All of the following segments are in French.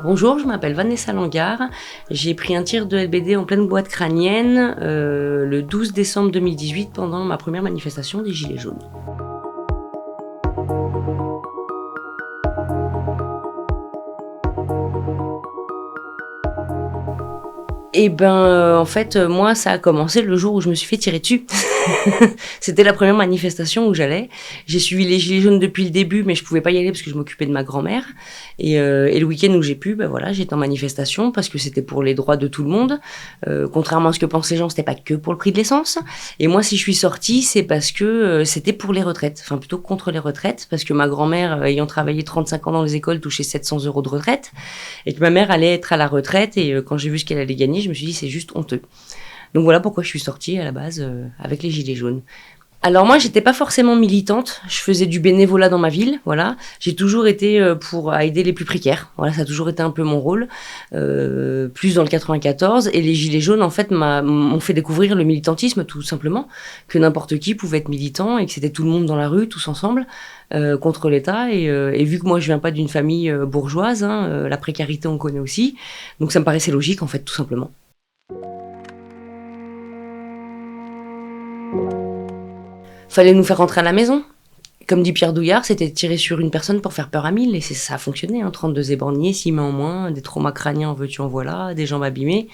Bonjour, je m'appelle Vanessa Langard. J'ai pris un tir de LBD en pleine boîte crânienne le 12 décembre 2018 pendant ma première manifestation des Gilets jaunes. En fait, moi, ça a commencé le jour où je me suis fait tirer dessus. C'était la première manifestation où j'allais. J'ai suivi les Gilets jaunes depuis le début, mais je pouvais pas y aller parce que je m'occupais de ma grand-mère. Et le week-end où j'ai pu, j'étais en manifestation parce que c'était pour les droits de tout le monde. Contrairement à ce que pensent les gens, c'était pas que pour le prix de l'essence. Et moi, si je suis sortie, c'est parce que c'était pour les retraites. Enfin, plutôt contre les retraites, parce que ma grand-mère, ayant travaillé 35 ans dans les écoles, touchait 700 € de retraite. Et que ma mère allait être à la retraite. Et quand j'ai vu ce qu'elle allait gagner, je me suis dit, c'est juste honteux. Donc voilà pourquoi je suis sortie à la base avec les Gilets jaunes. Alors moi, j'étais pas forcément militante. Je faisais du bénévolat dans ma ville, voilà. J'ai toujours été pour aider les plus précaires. Voilà, ça a toujours été un peu mon rôle. Plus dans le 94. Et les Gilets jaunes, en fait, m'ont fait découvrir le militantisme, tout simplement. Que n'importe qui pouvait être militant et que c'était tout le monde dans la rue, tous ensemble, contre l'État. Et vu que moi, je viens pas d'une famille bourgeoise, la précarité, on connaît aussi. Donc ça me paraissait logique, en fait, tout simplement. Fallait nous faire rentrer à la maison. Comme dit Pierre Douillard, c'était tirer sur une personne pour faire peur à 1000. Et ça a fonctionné, 32 éborgnés, 6 mains en moins, des traumas crâniens en veux-tu en voilà, des jambes abîmées.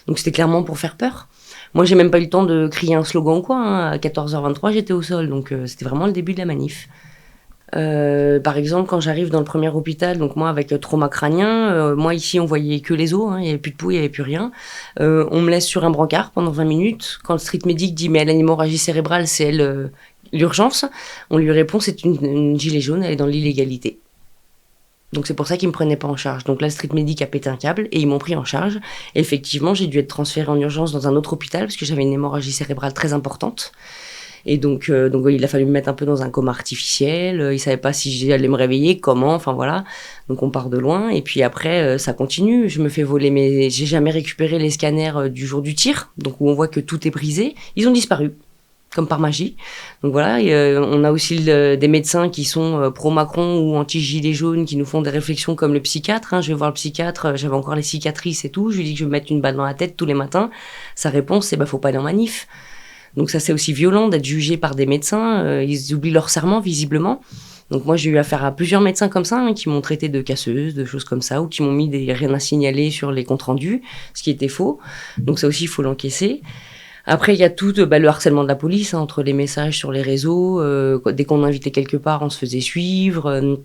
Donc c'était clairement pour faire peur. Moi, j'ai même pas eu le temps de crier un slogan ou quoi. À 14h23, j'étais au sol. Donc c'était vraiment le début de la manif. Par exemple, quand j'arrive dans le premier hôpital, donc moi avec trauma crânien, moi ici on voyait que les os, il y avait plus de peau, il y avait plus rien. On me laisse sur un brancard pendant 20 minutes. Quand le street medic dit mais elle a une hémorragie cérébrale, c'est elle l'urgence, on lui répond c'est une gilet jaune, elle est dans l'illégalité. Donc c'est pour ça qu'ils me prenaient pas en charge. Donc là, le street medic a pété un câble et ils m'ont pris en charge. Et effectivement, j'ai dû être transférée en urgence dans un autre hôpital parce que j'avais une hémorragie cérébrale très importante. Et donc il a fallu me mettre un peu dans un coma artificiel. Ils savaient pas si j'allais me réveiller, comment, enfin voilà. Donc on part de loin. Et puis après, ça continue. Je me fais voler j'ai jamais récupéré les scanners du jour du tir. Donc où on voit que tout est brisé. Ils ont disparu. Comme par magie. Donc voilà, on a aussi des médecins qui sont pro-Macron ou anti-gilets jaunes qui nous font des réflexions comme le psychiatre. Je vais voir le psychiatre, j'avais encore les cicatrices et tout. Je lui dis que je vais me mettre une balle dans la tête tous les matins. Sa réponse, c'est faut pas aller en manif. Donc ça, c'est aussi violent d'être jugé par des médecins. Ils oublient leur serment, visiblement. Donc moi, j'ai eu affaire à plusieurs médecins comme ça, qui m'ont traité de casseuse, de choses comme ça, ou qui m'ont mis des rien à signaler sur les comptes rendus, ce qui était faux. Donc ça aussi, il faut l'encaisser. Après, il y a tout le harcèlement de la police, entre les messages sur les réseaux. Dès qu'on invitait quelque part, on se faisait suivre.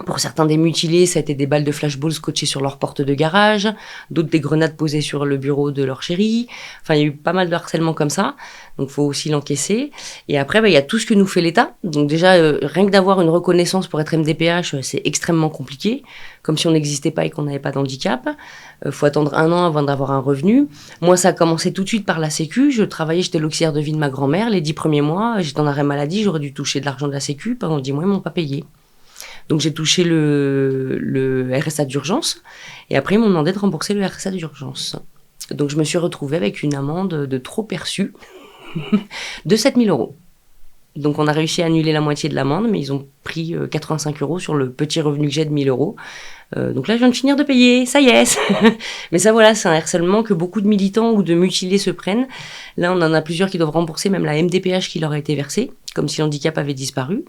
Pour certains des mutilés, ça a été des balles de flashball scotchées sur leur porte de garage, d'autres des grenades posées sur le bureau de leur chérie. Enfin, il y a eu pas mal de harcèlement comme ça, donc faut aussi l'encaisser. Et après, il y a tout ce que nous fait l'État. Donc déjà, rien que d'avoir une reconnaissance pour être MDPH, c'est extrêmement compliqué, comme si on n'existait pas et qu'on n'avait pas d'handicap. Faut attendre 1 an avant d'avoir un revenu. Moi, ça a commencé tout de suite par la Sécu. J'étais l'auxiliaire de vie de ma grand-mère. Les 10 premiers mois, j'étais en arrêt maladie, j'aurais dû toucher de l'argent de la Sécu. Pendant 10 mois, ils m'ont pas payé. Donc j'ai touché le RSA d'urgence et après ils m'ont demandé de rembourser le RSA d'urgence. Donc je me suis retrouvée avec une amende de trop perçue de 7 000 €. Donc on a réussi à annuler la moitié de l'amende, mais ils ont pris 85 € sur le petit revenu que j'ai de 1 000 €. Donc là je viens de finir de payer, ça y est. Mais ça voilà, c'est un harcèlement que beaucoup de militants ou de mutilés se prennent. Là on en a plusieurs qui doivent rembourser même la MDPH qui leur a été versée, comme si l'handicap avait disparu.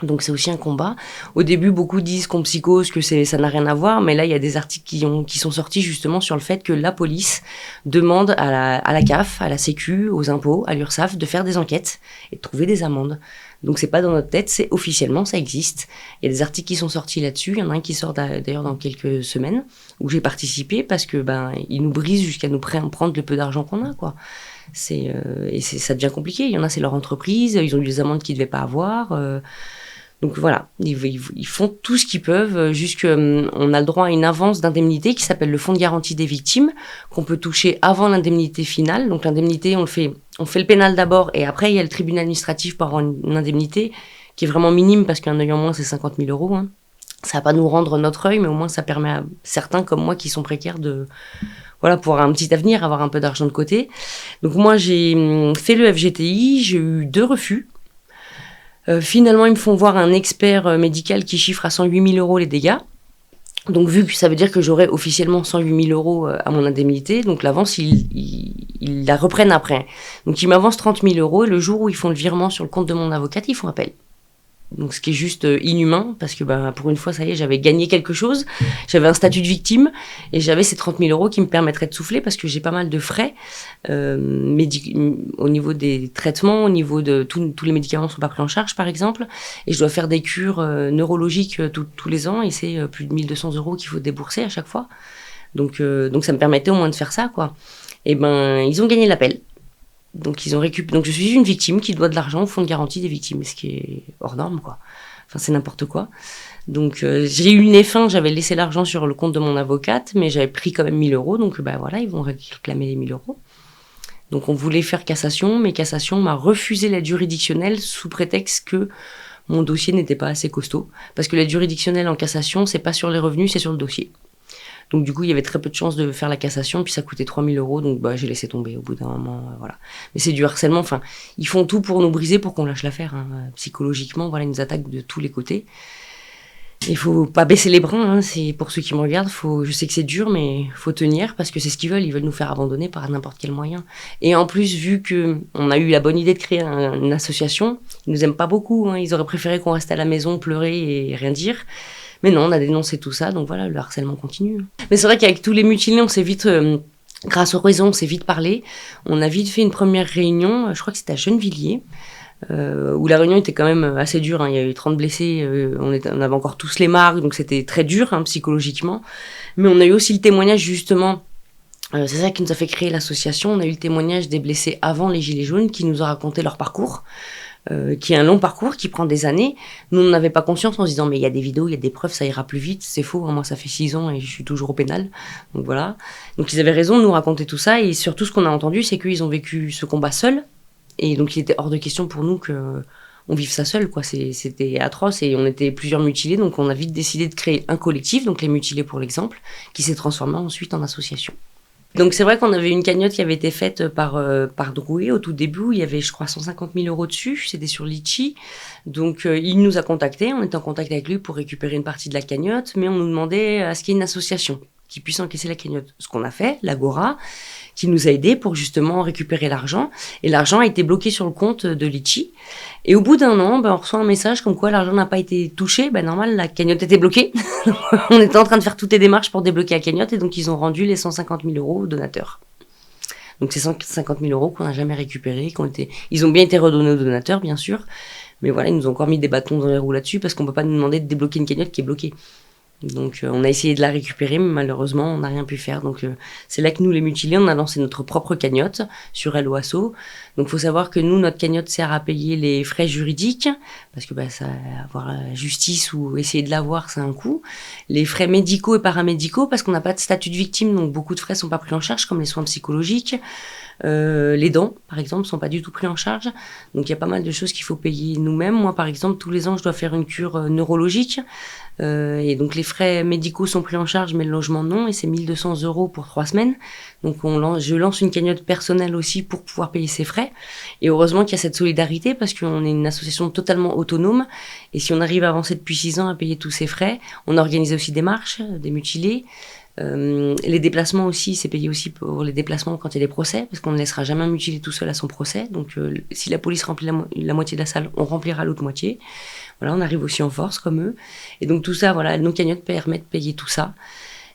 Donc c'est aussi un combat. Au début, beaucoup disent qu'on psychose, que ça n'a rien à voir, mais là il y a des articles qui sont sortis justement sur le fait que la police demande à la CAF, à la Sécu, aux impôts, à l'URSSAF de faire des enquêtes et de trouver des amendes. Donc c'est pas dans notre tête, c'est officiellement, ça existe. Il y a des articles qui sont sortis là-dessus. Il y en a un qui sort d'ailleurs dans quelques semaines où j'ai participé parce que ils nous brisent jusqu'à nous prendre le peu d'argent qu'on a, quoi. Ça devient compliqué. Il y en a, c'est leur entreprise, ils ont eu des amendes qu'ils devaient pas avoir. Donc voilà, ils font tout ce qu'ils peuvent, on a le droit à une avance d'indemnité qui s'appelle le fonds de garantie des victimes, qu'on peut toucher avant l'indemnité finale. Donc l'indemnité, on fait le pénal d'abord et après il y a le tribunal administratif pour avoir une indemnité qui est vraiment minime parce qu'un œil en moins c'est 50 000 €. Ça va pas nous rendre notre œil, mais au moins ça permet à certains comme moi qui sont précaires de pour avoir un petit avenir, avoir un peu d'argent de côté. Donc moi j'ai fait le FGTI, j'ai eu 2 refus. Finalement, ils me font voir un expert médical qui chiffre à 108 000 € les dégâts. Donc, vu que ça veut dire que j'aurai officiellement 108 000 € à mon indemnité, donc l'avance, ils la reprennent après. Donc, ils m'avancent 30 000 € et le jour où ils font le virement sur le compte de mon avocate, ils font appel. Donc, ce qui est juste inhumain, parce que pour une fois, ça y est, j'avais gagné quelque chose. J'avais un statut de victime et j'avais ces 30 000 € qui me permettraient de souffler parce que j'ai pas mal de frais au niveau des traitements, au niveau de tous les médicaments sont pas pris en charge, par exemple. Et je dois faire des cures neurologiques tous les ans et c'est plus de 1 200 € qu'il faut débourser à chaque fois. Donc, ça me permettait au moins de faire ça, quoi. Et ils ont gagné l'appel. Donc, donc, je suis une victime qui doit de l'argent au fonds de garantie des victimes, ce qui est hors norme, quoi. Enfin, c'est n'importe quoi. Donc, j'ai eu le nez fin, j'avais laissé l'argent sur le compte de mon avocate, mais j'avais pris quand même 1 000 €. Donc, voilà, ils vont réclamer les 1 000 €. Donc, on voulait faire cassation, mais cassation m'a refusé l'aide juridictionnelle sous prétexte que mon dossier n'était pas assez costaud. Parce que l'aide juridictionnelle en cassation, c'est pas sur les revenus, c'est sur le dossier. Donc, du coup, il y avait très peu de chances de faire la cassation, puis ça coûtait 3 000 €, donc j'ai laissé tomber au bout d'un moment, voilà. Mais c'est du harcèlement, enfin, ils font tout pour nous briser, pour qu'on lâche l'affaire, hein. Psychologiquement, voilà, ils nous attaquent de tous les côtés. Il faut pas baisser les bras, hein. C'est pour ceux qui me regardent, je sais que c'est dur, mais faut tenir, parce que c'est ce qu'ils veulent nous faire abandonner par n'importe quel moyen. Et en plus, vu que on a eu la bonne idée de créer une association, ils nous aiment pas beaucoup, hein. Ils auraient préféré qu'on reste à la maison, pleurer et rien dire. Mais non, on a dénoncé tout ça, donc voilà, le harcèlement continue. Mais c'est vrai qu'avec tous les mutilés, on s'est vite, grâce au réseau, on s'est vite parlé. On a vite fait une première réunion, je crois que c'était à Gennevilliers, où la réunion était quand même assez dure, hein. Il y avait eu 30 blessés, on avait encore tous les marques, donc c'était très dur, hein, psychologiquement. Mais on a eu aussi le témoignage, justement, c'est ça qui nous a fait créer l'association. On a eu le témoignage des blessés avant les Gilets jaunes qui nous ont raconté leur parcours. Qui est un long parcours, qui prend des années. Nous, on n'avait pas conscience en se disant, mais il y a des vidéos, il y a des preuves, ça ira plus vite. C'est faux, hein, moi, ça fait 6 ans et je suis toujours au pénal. Donc voilà. Donc ils avaient raison de nous raconter tout ça. Et surtout, ce qu'on a entendu, c'est qu'ils ont vécu ce combat seuls. Et donc, il était hors de question pour nous qu'on vive ça seul, quoi. C'était atroce et on était plusieurs mutilés. Donc, on a vite décidé de créer un collectif, donc les mutilés pour l'exemple, qui s'est transformé ensuite en association. Donc c'est vrai qu'on avait une cagnotte qui avait été faite par Drouet au tout début. Il y avait, je crois, 150 000 € dessus. C'était sur Litchi. Donc il nous a contactés. On était en contact avec lui pour récupérer une partie de la cagnotte. Mais on nous demandait à ce qu'il y ait une association qui puisse encaisser la cagnotte. Ce qu'on a fait, l'Agora, qui nous a aidés pour justement récupérer l'argent. Et l'argent a été bloqué sur le compte de Litchi. Et au bout d'un an, on reçoit un message comme quoi l'argent n'a pas été touché. Normal, la cagnotte était bloquée. On était en train de faire toutes les démarches pour débloquer la cagnotte et donc ils ont rendu les 150 000 € aux donateurs. Donc c'est 150 000 € qu'on n'a jamais récupérés, ils ont bien été redonnés aux donateurs, bien sûr. Mais voilà, ils nous ont encore mis des bâtons dans les roues là-dessus parce qu'on peut pas nous demander de débloquer une cagnotte qui est bloquée. Donc on a essayé de la récupérer, mais malheureusement on n'a rien pu faire. Donc c'est là que nous les mutilés, on a lancé notre propre cagnotte sur Helloasso. Donc faut savoir que nous, notre cagnotte sert à payer les frais juridiques, parce que ça, avoir la justice ou essayer de l'avoir, c'est un coût. Les frais médicaux et paramédicaux, parce qu'on n'a pas de statut de victime, donc beaucoup de frais sont pas pris en charge, comme les soins psychologiques. Les dents, par exemple, sont pas du tout pris en charge. Donc il y a pas mal de choses qu'il faut payer nous-mêmes. Moi, par exemple, tous les ans, je dois faire une cure neurologique. Et donc les frais médicaux sont pris en charge, mais le logement non, et c'est 1 200 € pour 3 semaines. Donc je lance une cagnotte personnelle aussi pour pouvoir payer ces frais. Et heureusement qu'il y a cette solidarité, parce qu'on est une association totalement autonome, et si on arrive à avancer depuis 6 ans à payer tous ces frais, on organise aussi des marches, des mutilés. Les déplacements aussi, c'est payé aussi pour les déplacements quand il y a des procès, parce qu'on ne laissera jamais un mutilé tout seul à son procès. Donc si la police remplit la moitié de la salle, on remplira l'autre moitié. Voilà, on arrive aussi en force comme eux. Et donc tout ça, voilà, nos cagnottes permettent de payer tout ça.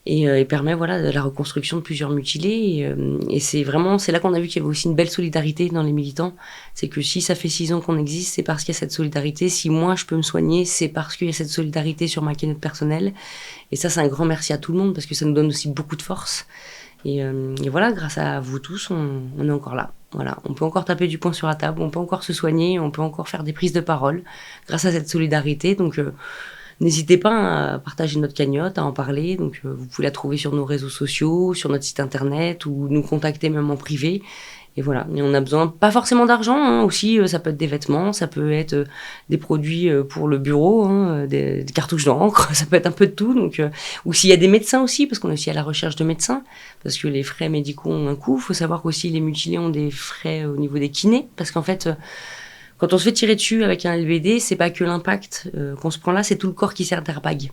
Et permet voilà de la reconstruction de plusieurs mutilés. Et c'est là qu'on a vu qu'il y avait aussi une belle solidarité dans les militants. C'est que si ça fait 6 ans qu'on existe, c'est parce qu'il y a cette solidarité. Si moi je peux me soigner, c'est parce qu'il y a cette solidarité sur ma cagnotte personnelle. Et ça, c'est un grand merci à tout le monde, parce que ça nous donne aussi beaucoup de force. Et voilà, grâce à vous tous, on est encore là. Voilà, on peut encore taper du poing sur la table, on peut encore se soigner, on peut encore faire des prises de parole grâce à cette solidarité. Donc n'hésitez pas à partager notre cagnotte, à en parler. Donc vous pouvez la trouver sur nos réseaux sociaux, sur notre site internet, ou nous contacter même en privé. Et voilà, et on a besoin, pas forcément d'argent, hein, aussi, ça peut être des vêtements, ça peut être des produits pour le bureau, hein, des cartouches d'encre, ça peut être un peu de tout. Donc, ou s'il y a des médecins aussi, parce qu'on est aussi à la recherche de médecins, parce que les frais médicaux ont un coût. Il faut savoir qu'aussi les mutilés ont des frais au niveau des kinés, parce qu'en fait, Quand on se fait tirer dessus avec un LBD, c'est pas que l'impact qu'on se prend là, c'est tout le corps qui sert d'airbag.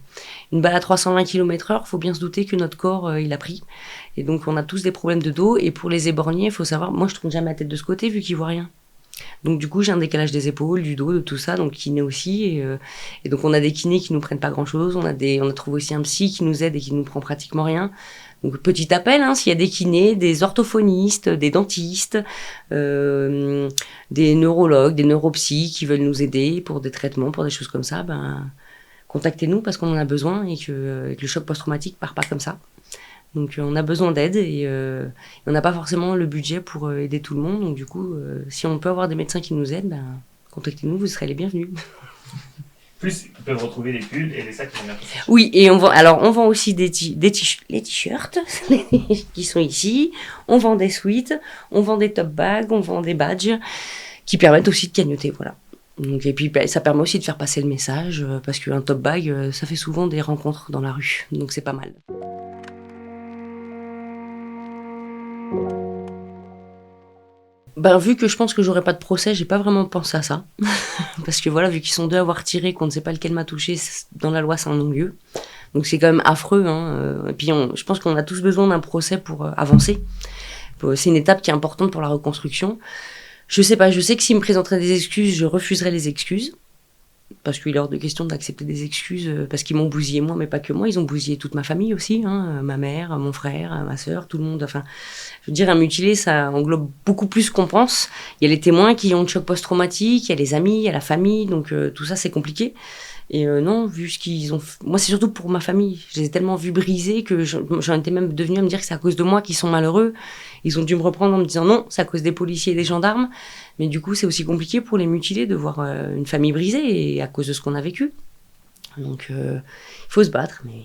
Une balle à 320 km/h, faut bien se douter que notre corps, il a pris. Et donc, on a tous des problèmes de dos. Et pour les éborgnés, il faut savoir, moi, je tourne jamais la tête de ce côté vu qu'ils voient rien. Donc, du coup, j'ai un décalage des épaules, du dos, de tout ça. Donc, kiné aussi. Et donc, on a des kinés qui nous prennent pas grand-chose. On a trouvé aussi un psy qui nous aide et qui nous prend pratiquement rien. Donc, petit appel, s'il y a des kinés, des orthophonistes, des dentistes, des neurologues, des neuropsys qui veulent nous aider pour des traitements, pour des choses comme ça, contactez-nous parce qu'on en a besoin et que le choc post-traumatique part pas comme ça. Donc, on a besoin d'aide et on n'a pas forcément le budget pour aider tout le monde. Donc, du coup, si on peut avoir des médecins qui nous aident, contactez-nous, vous serez les bienvenus. Plus, ils peuvent retrouver des pulls et des sacs qui vont bien. Oui, et on vend aussi les t-shirts qui sont ici. On vend des sweats, on vend des top bags, on vend des badges qui permettent aussi de cagnotter, voilà. Donc, et puis, ça permet aussi de faire passer le message parce qu'un top bag, ça fait souvent des rencontres dans la rue. Donc, c'est pas mal. Vu que je pense que j'aurai pas de procès, j'ai pas vraiment pensé à ça. Parce que voilà, vu qu'ils sont deux à avoir tiré, qu'on ne sait pas lequel m'a touché, dans la loi c'est un non-lieu. Donc c'est quand même affreux. Et puis je pense qu'on a tous besoin d'un procès pour avancer. C'est une étape qui est importante pour la reconstruction. Je sais pas, je sais que s'ils me présenteraient des excuses, je refuserais les excuses. Parce qu'il est hors de question d'accepter des excuses parce qu'ils m'ont bousillé moi, mais pas que moi, ils ont bousillé toute ma famille aussi, ma mère, mon frère, ma sœur, tout le monde. Enfin, je veux dire, un mutilé, ça englobe beaucoup plus qu'on pense. Il y a les témoins qui ont le choc post-traumatique, il y a les amis, il y a la famille, donc tout ça c'est compliqué. Et non, vu ce qu'ils ont fait... Moi, c'est surtout pour ma famille. Je les ai tellement vus brisés que j'en étais même devenue à me dire que c'est à cause de moi qu'ils sont malheureux. Ils ont dû me reprendre en me disant non, c'est à cause des policiers et des gendarmes. Mais du coup, c'est aussi compliqué pour les mutilés de voir une famille brisée et à cause de ce qu'on a vécu. Donc, il faut se battre, mais...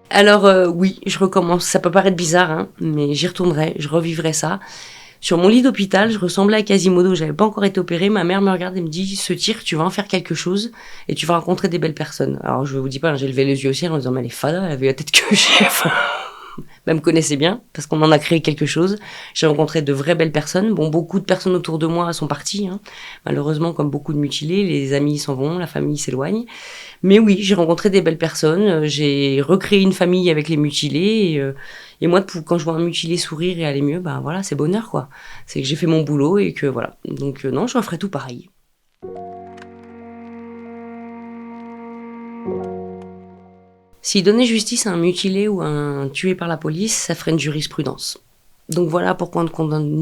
Alors, oui, je recommence. Ça peut paraître bizarre, mais j'y retournerai, je revivrai ça. Sur mon lit d'hôpital, je ressemblais à Quasimodo, j'avais pas encore été opérée, ma mère me regarde et me dit « Ce tir, tu vas en faire quelque chose et tu vas rencontrer des belles personnes. » Alors je vous dis pas, j'ai levé les yeux au ciel en disant « Mais elle est fada, elle avait la tête que j'ai. » Elle me connaissait bien, parce qu'on en a créé quelque chose. J'ai rencontré de vraies belles personnes. Bon, beaucoup de personnes autour de moi sont parties. Malheureusement, comme beaucoup de mutilés, les amis s'en vont, la famille s'éloigne. Mais oui, j'ai rencontré des belles personnes. J'ai recréé une famille avec les mutilés. Et moi, quand je vois un mutilé sourire et aller mieux, voilà, c'est bonheur, quoi. C'est que j'ai fait mon boulot et que voilà. Donc non, je referai tout pareil. S'il donnait justice à un mutilé ou à un tué par la police, ça ferait une jurisprudence. Donc voilà pourquoi on ne condamne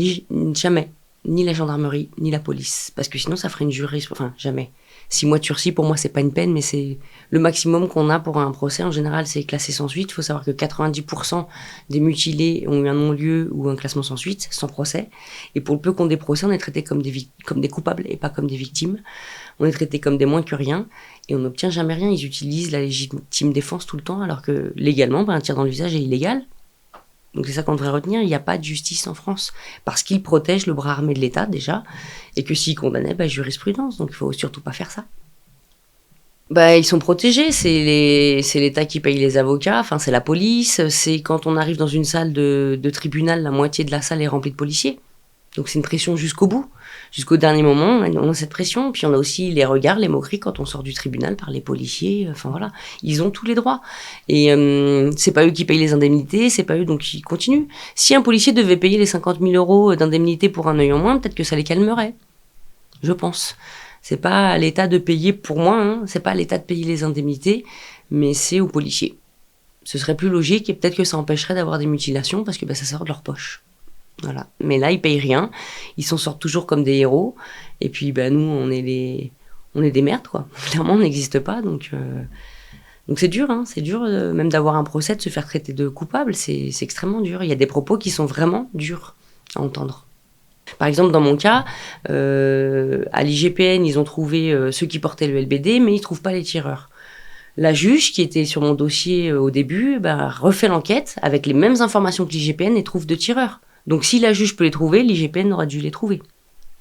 jamais ni la gendarmerie, ni la police. Parce que sinon, ça ferait une jurisprudence... Enfin, jamais. 6 mois de sursis, pour moi, c'est pas une peine, mais c'est le maximum qu'on a pour un procès. En général, c'est classé sans suite. Il faut savoir que 90% des mutilés ont eu un non-lieu ou un classement sans suite, sans procès. Et pour le peu qu'on ait des procès, on est traité comme des coupables et pas comme des victimes. On est traité comme des moins que rien. Et on n'obtient jamais rien. Ils utilisent la légitime défense tout le temps, alors que légalement, un tir dans le visage est illégal. Donc c'est ça qu'on devrait retenir, il n'y a pas de justice en France, parce qu'ils protègent le bras armé de l'État déjà, et que s'ils condamnaient, jurisprudence, donc il ne faut surtout pas faire ça. Ils sont protégés, c'est l'État qui paye les avocats, enfin c'est la police, c'est quand on arrive dans une salle de tribunal, la moitié de la salle est remplie de policiers. Donc c'est une pression jusqu'au bout, jusqu'au dernier moment, on a cette pression. Puis on a aussi les regards, les moqueries quand on sort du tribunal par les policiers. Enfin voilà, ils ont tous les droits. Et c'est pas eux qui payent les indemnités, c'est pas eux, donc ils continuent. Si un policier devait payer les 50 000 € d'indemnité pour un œil en moins, peut-être que ça les calmerait. Je pense. C'est pas à l'État de payer pour moi, c'est pas à l'État de payer les indemnités, mais c'est aux policiers. Ce serait plus logique et peut-être que ça empêcherait d'avoir des mutilations parce que ça sort de leur poche. Voilà. Mais là, ils payent rien. Ils s'en sortent toujours comme des héros. Et puis, nous, on est des merdes, quoi. Clairement, on n'existe pas. Donc c'est dur, C'est dur, même d'avoir un procès, de se faire traiter de coupable. C'est extrêmement dur. Il y a des propos qui sont vraiment durs à entendre. Par exemple, dans mon cas, à l'IGPN, ils ont trouvé ceux qui portaient le LBD, mais ils ne trouvent pas les tireurs. La juge, qui était sur mon dossier au début, refait l'enquête avec les mêmes informations que l'IGPN et trouve 2 tireurs. Donc si la juge peut les trouver, l'IGPN aurait dû les trouver.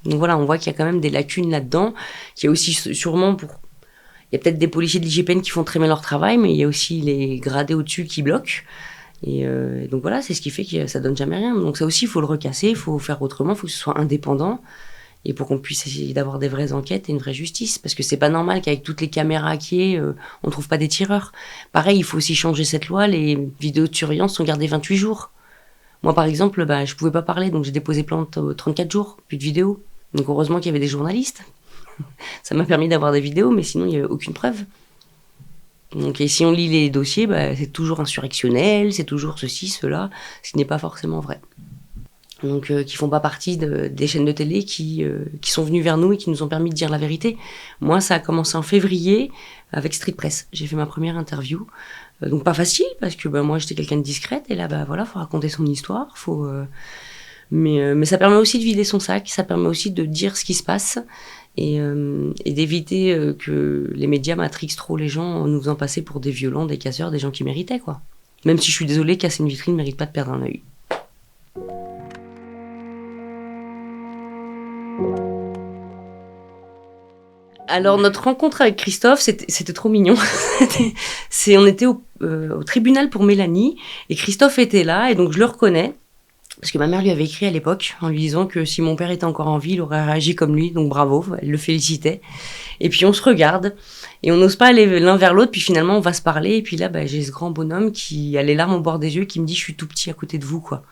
Donc voilà, on voit qu'il y a quand même des lacunes là-dedans, qu'il y a aussi sûrement il y a peut-être des policiers de l'IGPN qui font très bien leur travail, mais il y a aussi les gradés au-dessus qui bloquent. Et donc voilà, c'est ce qui fait que ça donne jamais rien. Donc ça aussi, il faut le recasser, il faut faire autrement, il faut que ce soit indépendant. Et pour qu'on puisse essayer d'avoir des vraies enquêtes et une vraie justice. Parce que c'est pas normal qu'avec toutes les caméras qui est, on trouve pas des tireurs. Pareil, il faut aussi changer cette loi. Les vidéos de surveillance sont gardées 28 jours. Moi, par exemple, je pouvais pas parler, donc j'ai déposé plainte 34 jours, plus de vidéos. Donc heureusement qu'il y avait des journalistes. Ça m'a permis d'avoir des vidéos, mais sinon, il y avait aucune preuve. Donc, et si on lit les dossiers, c'est toujours insurrectionnel, c'est toujours ceci, cela, ce qui n'est pas forcément vrai. Donc qui font pas partie des chaînes de télé qui sont venues vers nous et qui nous ont permis de dire la vérité. Moi, ça a commencé en février avec Street Press. J'ai fait ma première interview. Donc pas facile, parce que moi, j'étais quelqu'un de discrète, et là, voilà, faut raconter son histoire, mais ça permet aussi de vider son sac, ça permet aussi de dire ce qui se passe, et d'éviter que les médias matrixent trop les gens en nous faisant passer pour des violents, des casseurs, des gens qui méritaient, quoi. Même si je suis désolée, casser une vitrine ne mérite pas de perdre un œil. Alors notre rencontre avec Christophe, c'était trop mignon. On était au tribunal pour Mélanie, et Christophe était là, et donc je le reconnais, parce que ma mère lui avait écrit à l'époque en lui disant que si mon père était encore en vie, il aurait réagi comme lui, donc bravo, elle le félicitait. Et puis on se regarde, et on n'ose pas aller l'un vers l'autre, puis finalement on va se parler, et puis là j'ai ce grand bonhomme qui a les larmes au bord des yeux, qui me dit « je suis tout petit à côté de vous », quoi.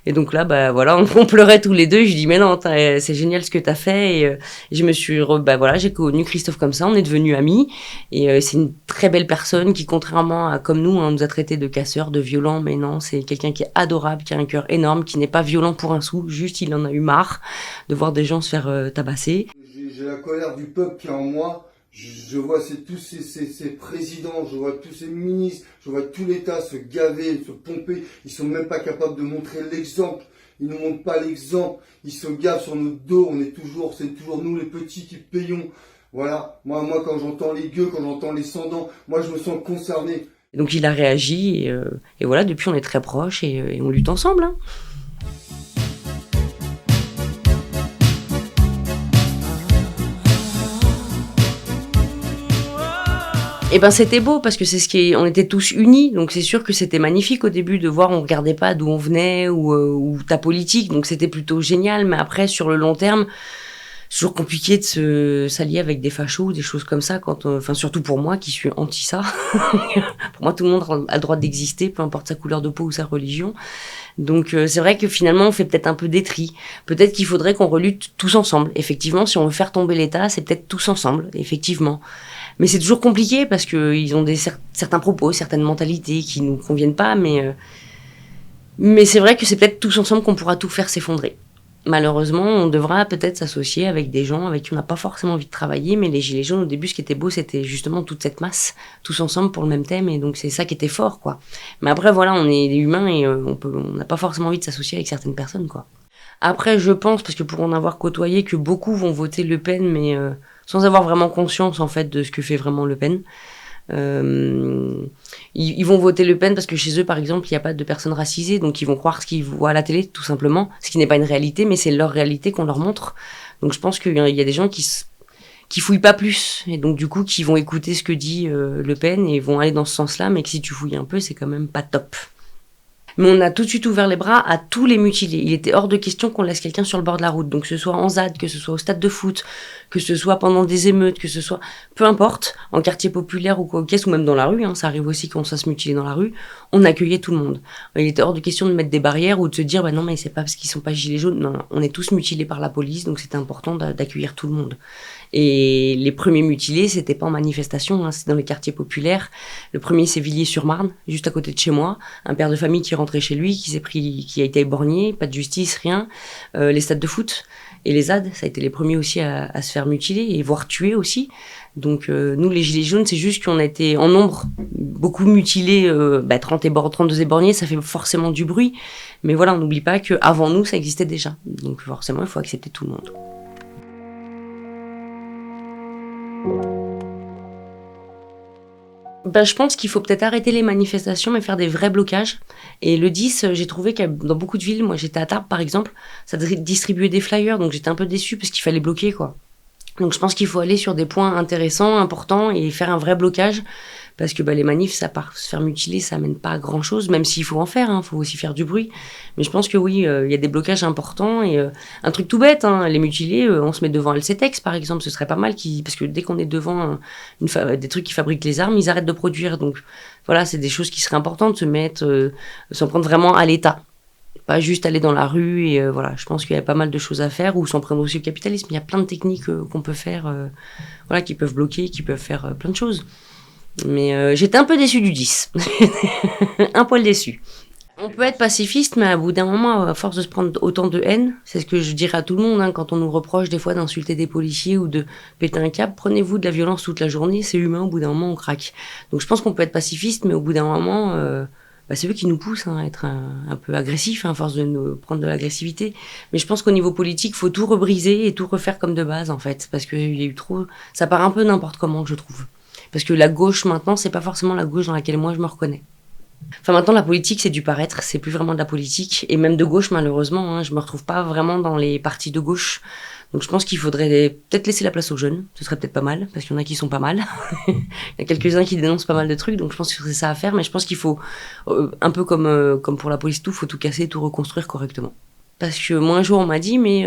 Et donc là, voilà, on pleurait tous les deux. Je lui dis, mais non, c'est génial ce que t'as fait. Et je me suis, j'ai connu Christophe comme ça. On est devenus amis. Et c'est une très belle personne qui, contrairement à comme nous, on nous a traités de casseurs, de violents. Mais non, c'est quelqu'un qui est adorable, qui a un cœur énorme, qui n'est pas violent pour un sou. Juste, il en a eu marre de voir des gens se faire tabasser. J'ai la colère du peuple qui est en moi. Je vois tous ces présidents, je vois tous ces ministres, je vois tout l'État se gaver, se pomper. Ils sont même pas capables de montrer l'exemple. Ils nous montrent pas l'exemple. Ils se gavent sur notre dos. C'est toujours nous les petits qui payons. Voilà. Moi, quand j'entends les gueux, quand j'entends les sans-dents, moi, je me sens concerné. Donc il a réagi et voilà. Depuis, on est très proches et on lutte ensemble. Hein. Et c'était beau parce que on était tous unis, donc c'est sûr que c'était magnifique au début de voir, on regardait pas d'où on venait ou ta politique, donc c'était plutôt génial, mais après sur le long terme, c'est toujours compliqué de s'allier avec des fachos ou des choses comme ça, surtout pour moi qui suis anti ça. Pour moi tout le monde a le droit d'exister, peu importe sa couleur de peau ou sa religion. Donc c'est vrai que finalement on fait peut-être un peu des tris. Peut-être qu'il faudrait qu'on relutte tous ensemble. Effectivement, si on veut faire tomber l'État, c'est peut-être tous ensemble, effectivement. Mais c'est toujours compliqué parce qu'ils ont certains propos, certaines mentalités qui nous conviennent pas, mais c'est vrai que c'est peut-être tous ensemble qu'on pourra tout faire s'effondrer. Malheureusement, on devra peut-être s'associer avec des gens avec qui on n'a pas forcément envie de travailler, mais les Gilets jaunes, au début, ce qui était beau, c'était justement toute cette masse, tous ensemble pour le même thème, et donc c'est ça qui était fort, quoi. Mais après, voilà, on est des humains et on n'a pas forcément envie de s'associer avec certaines personnes, quoi. Après, je pense, parce que pour en avoir côtoyé, que beaucoup vont voter Le Pen, mais sans avoir vraiment conscience, en fait, de ce que fait vraiment Le Pen. Ils vont voter Le Pen parce que chez eux, par exemple, il n'y a pas de personnes racisées, donc ils vont croire ce qu'ils voient à la télé, tout simplement, ce qui n'est pas une réalité, mais c'est leur réalité qu'on leur montre. Donc je pense qu'il y a des gens qui fouillent pas plus, et donc du coup qui vont écouter ce que dit Le Pen et vont aller dans ce sens-là, mais que si tu fouilles un peu, c'est quand même pas top. Mais on a tout de suite ouvert les bras à tous les mutilés. Il était hors de question qu'on laisse quelqu'un sur le bord de la route. Donc que ce soit en ZAD, que ce soit au stade de foot, que ce soit pendant des émeutes, que ce soit... Peu importe, en quartier populaire ou quoi, ou même dans la rue, hein, ça arrive aussi qu'on se fasse mutiler dans la rue, on accueillait tout le monde. Il était hors de question de mettre des barrières ou de se dire non mais c'est pas parce qu'ils sont pas gilets jaunes. Non, on est tous mutilés par la police, donc c'était important d'accueillir tout le monde. Et les premiers mutilés, c'était pas en manifestation, hein, c'était dans les quartiers populaires. Le premier, c'est Villiers-sur-Marne, juste à côté de chez moi. Un père de famille qui rentrait chez lui, qui a été éborgné, pas de justice, rien. Les stades de foot et les ZAD, ça a été les premiers aussi à se faire mutiler et voire tuer aussi. Donc nous, les Gilets jaunes, c'est juste qu'on a été en nombre beaucoup mutilés, 32 éborgnés, ça fait forcément du bruit. Mais voilà, on n'oublie pas qu'avant nous, ça existait déjà. Donc forcément, il faut accepter tout le monde. Je pense qu'il faut peut-être arrêter les manifestations mais faire des vrais blocages. Et le 10, j'ai trouvé que dans beaucoup de villes, moi j'étais à Tarbes par exemple, ça distribuait des flyers, donc j'étais un peu déçue parce qu'il fallait bloquer quoi. Donc je pense qu'il faut aller sur des points intéressants, importants, et faire un vrai blocage. Parce que les manifs, ça part se faire mutiler, ça amène pas à grand chose, même s'il faut en faire, faut aussi faire du bruit. Mais je pense que oui, il y a des blocages importants, et un truc tout bête, les mutilés, on se met devant LCTEX par exemple, ce serait pas mal, parce que dès qu'on est devant des trucs qui fabriquent les armes, ils arrêtent de produire. Donc voilà, c'est des choses qui seraient importantes, se mettre, s'en prendre vraiment à l'État. Pas juste aller dans la rue, et voilà, je pense qu'il y a pas mal de choses à faire, ou s'en prendre aussi au capitalisme. Il y a plein de techniques qu'on peut faire, voilà, qui peuvent bloquer, qui peuvent faire plein de choses. Mais j'étais un peu déçue du 10. Un poil déçue. On peut être pacifiste, mais à bout d'un moment, à force de se prendre autant de haine, c'est ce que je dirais à tout le monde, quand on nous reproche des fois d'insulter des policiers ou de péter un câble, prenez-vous de la violence toute la journée, c'est humain, au bout d'un moment on craque. Donc je pense qu'on peut être pacifiste, mais au bout d'un moment, c'est eux qui nous poussent à être un peu agressifs, à force de nous prendre de l'agressivité. Mais je pense qu'au niveau politique, faut tout rebriser et tout refaire comme de base, en fait, parce qu'il y a eu trop... Ça part un peu n'importe comment, je trouve. Parce que la gauche, maintenant, c'est pas forcément la gauche dans laquelle moi je me reconnais. Enfin, maintenant, la politique, c'est du paraître, c'est plus vraiment de la politique. Et même de gauche, malheureusement, je me retrouve pas vraiment dans les partis de gauche. Donc je pense qu'il faudrait peut-être laisser la place aux jeunes. Ce serait peut-être pas mal, parce qu'il y en a qui sont pas mal. Il y a quelques-uns qui dénoncent pas mal de trucs, donc je pense que c'est ça à faire. Mais je pense qu'il faut, un peu comme pour la police, faut tout casser, tout reconstruire correctement. Parce que moi, un jour, on m'a dit, mais...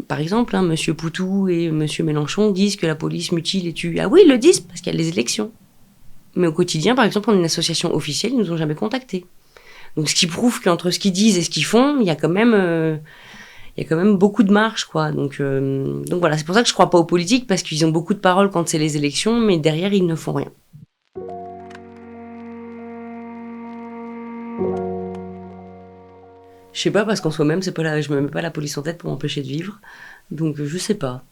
par exemple, Monsieur Poutou et Monsieur Mélenchon disent que la police mutile et tue. Ah oui, ils le disent parce qu'il y a les élections. Mais au quotidien, par exemple, on est une association officielle, ils nous ont jamais contactés. Donc ce qui prouve qu'entre ce qu'ils disent et ce qu'ils font, il y a quand même beaucoup de marge, quoi. Donc voilà, c'est pour ça que je crois pas aux politiques, parce qu'ils ont beaucoup de paroles quand c'est les élections, mais derrière, ils ne font rien. Je sais pas, parce qu'en soi-même, je me mets pas la police en tête pour m'empêcher de vivre. Donc je sais pas.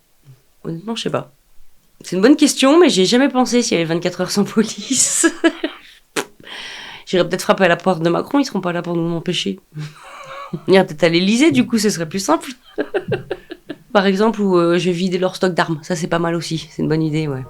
Honnêtement, je sais pas. C'est une bonne question, mais j'ai jamais pensé s'il y avait 24 heures sans police. J'irais peut-être frapper à la porte de Macron, ils seront pas là pour nous empêcher. On irait peut-être à l'Elysée, du coup, ce serait plus simple. Par exemple, où je vais vider leur stock d'armes. Ça, c'est pas mal aussi. C'est une bonne idée, ouais.